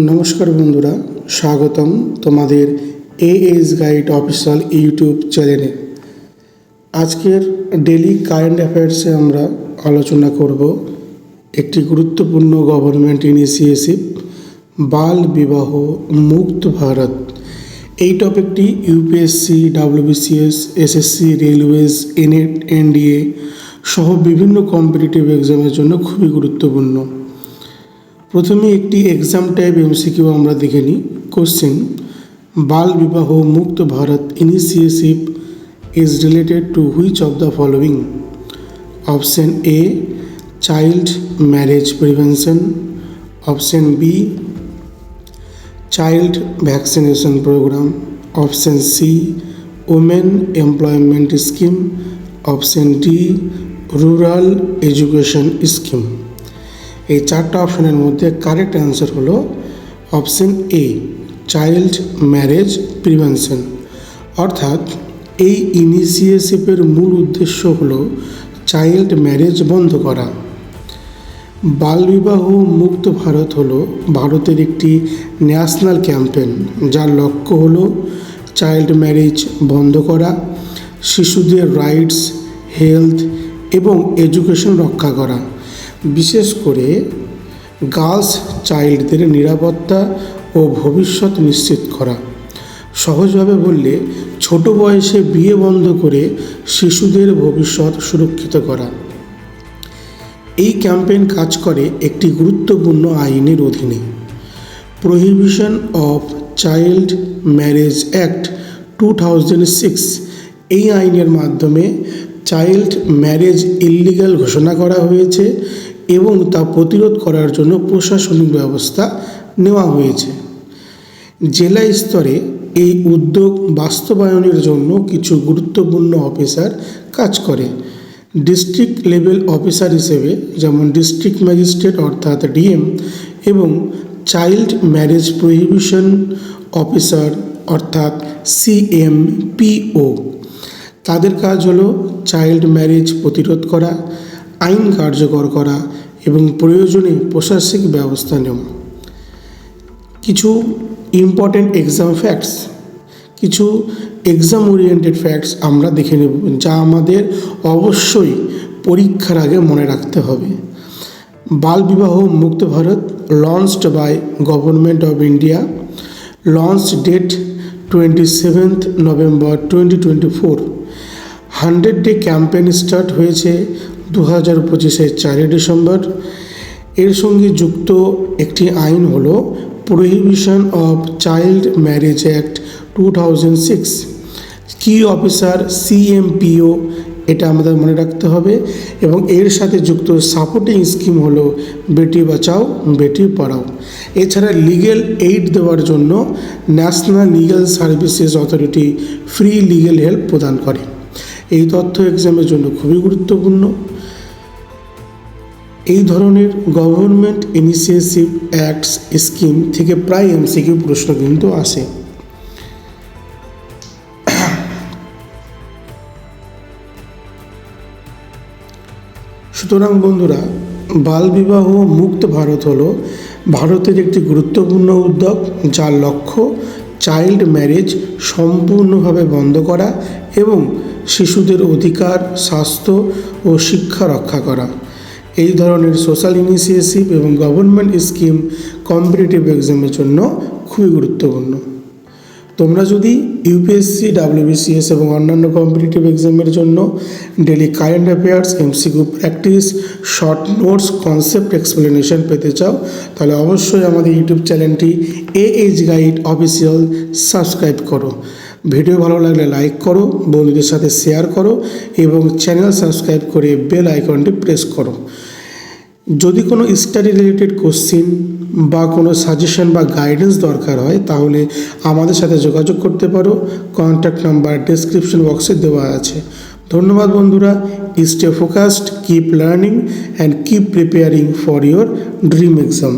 নমস্কার বন্ধুরা, স্বাগতম তোমাদের এএস গাইড অফিসিয়াল ইউটিউব চ্যানেলে। আজকের ডেলি কারেন্ট অ্যাফেয়ার্সে আমরা আলোচনা করব একটি গুরুত্বপূর্ণ গভর্নমেন্ট ইনিশিয়েটিভ, বাল বিবাহ মুক্ত ভারত। এই টপিকটি ইউপিএসসি, ডাব্লিউবিসিএস, এসএসসি, রেলওয়েজ, এনএট, এনডিএ সহ বিভিন্ন কম্পিটিটিভ এক্সামের জন্য খুবই গুরুত্বপূর্ণ। প্রথমে একটি এক্সাম টাইপ এমসিকিউ আমরা দেখে নিই। কোশ্চেন: বাল বিবাহ মুক্ত Bharat initiative is related to which of the following? Option A, child marriage prevention. Option B, child vaccination program. Option C, women employment scheme. Option D, rural education scheme. এই চারটা অপশনের মধ্যে correct answer হলো option A, child marriage prevention. অর্থাৎ এই ইনিশিয়েটিভের মূল উদ্দেশ্য হলো চাইল্ড ম্যারেজ বন্ধ করা। বালবিবাহ মুক্ত ভারত হলো ভারতের একটি ন্যাশনাল ক্যাম্পেন, যার লক্ষ্য হলো চাইল্ড ম্যারেজ বন্ধ করা, শিশুদের রাইটস, হেলথ এবং এডুকেশন রক্ষা করা, বিশেষ করে গার্লস চাইল্ডদের নিরাপত্তা ও ভবিষ্যৎ নিশ্চিত করা। সহজভাবে বললে ছোট বয়সে বিয়ে বন্ধ করে শিশুদের ভবিষ্যৎ সুরক্ষিত করা। এই ক্যাম্পেইন কাজ করে একটি গুরুত্বপূর্ণ আইনের অধীনে, prohibition of child marriage act 2006। এই আইনের মাধ্যমে চাইল্ড ম্যারেজ ইল্লিগাল ঘোষণা করা হয়েছে এবং তা প্রতিরোধ করার জন্য প্রশাসনিক ব্যবস্থা নেওয়া হয়েছে। জেলা স্তরে এই উদ্যোগ বাস্তবায়নের জন্য কিছু গুরুত্বপূর্ণ অফিসার কাজ করে। ডিস্ট্রিক্ট লেভেল অফিসার হিসেবে যেমন ডিস্ট্রিক্ট ম্যাজিস্ট্রেট অর্থাৎ ডিএম এবং চাইল্ড ম্যারেজ প্রহিবিশন অফিসার অর্থাৎ সিএমপিও। তাদের কাজ হলো চাইল্ড ম্যারেজ প্রতিরোধ করা, আইন কার্যকর করা এবং প্রয়োজনে প্রশাসনিক ব্যবস্থা নেওয়া। কিছু ইম্পর্টেন্ট এক্সাম ফ্যাক্টস, কিছু এক্সাম ওরিয়েন্টেড ফ্যাক্টস আমরা দেখে নেব, যা আমাদের অবশ্যই পরীক্ষার আগে মনে রাখতে হবে। বাল বিবাহ মুক্ত Bharat launched by government of India. Launch date 27 November 2024। 100 day campaign start হয়েছে 2025 4 ডিসেম্বর। এর সঙ্গে যুক্ত একটি আইন হলো prohibition of child marriage act 2006। কি অফিসার সিএমপিও, এটা আমাদের মনে রাখতে হবে। এবং এর সাথে যুক্ত সাপোর্টিং স্কিম হলো বেটি বাঁচাও বেটি পড়াও। এছাড়া লিগ্যাল এইড দেওয়ার জন্য national legal services authority free legal help প্রদান করে। এই তথ্য এক্সামের জন্য খুবই গুরুত্বপূর্ণ। এই ধরনের গভর্নমেন্ট ইনিশিয়েটিভ অ্যাক্টস স্কিম থেকে প্রায় এমসিকিউ প্রশ্ন কিন্তু আসে। সুতরাং বন্ধুরা, বাল বিবাহ মুক্ত ভারত হলো ভারতের একটি গুরুত্বপূর্ণ উদ্যোগ, যার লক্ষ্য চাইল্ড ম্যারেজ সম্পূর্ণভাবে বন্ধ করা এবং শিশুদের অধিকার, স্বাস্থ্য ও শিক্ষা রক্ষা করা। এই ধরনের সোশ্যাল ইনিশিয়েটিভ এবং গভর্নমেন্ট স্কিম কম্পিটিটিভ এক্সামের জন্য খুবই গুরুত্বপূর্ণ। তোমরা যদি ইউপিএসসি, ডাব্লিউবিসিএস এবং অন্যান্য কম্পিটিটিভ এক্সামের জন্য daily current affairs, MCQ practice, short notes, concept explanation পেতে চাও, তাহলে অবশ্যই আমাদের ইউটিউব চ্যানেলটি এএস গাইড অফিসিয়াল সাবস্ক্রাইব করো। ভিডিও ভালো লাগলে লাইক করো, বন্ধুদের সাথে শেয়ার করো এবং চ্যানেল সাবস্ক্রাইব করে বেল আইকনটি প্রেস করো। যদি কোনো স্টাডি রিলেটেড কোশ্চিন বা কোনো সাজেশন বা গাইডেন্স দরকার হয়, তাহলে আমাদের সাথে যোগাযোগ করতে পারো। কন্ট্যাক্ট নাম্বার ডেসক্রিপশন বক্সে দেওয়া আছে। ধন্যবাদ বন্ধুরা। Stay focused, keep learning and keep preparing for your dream exam.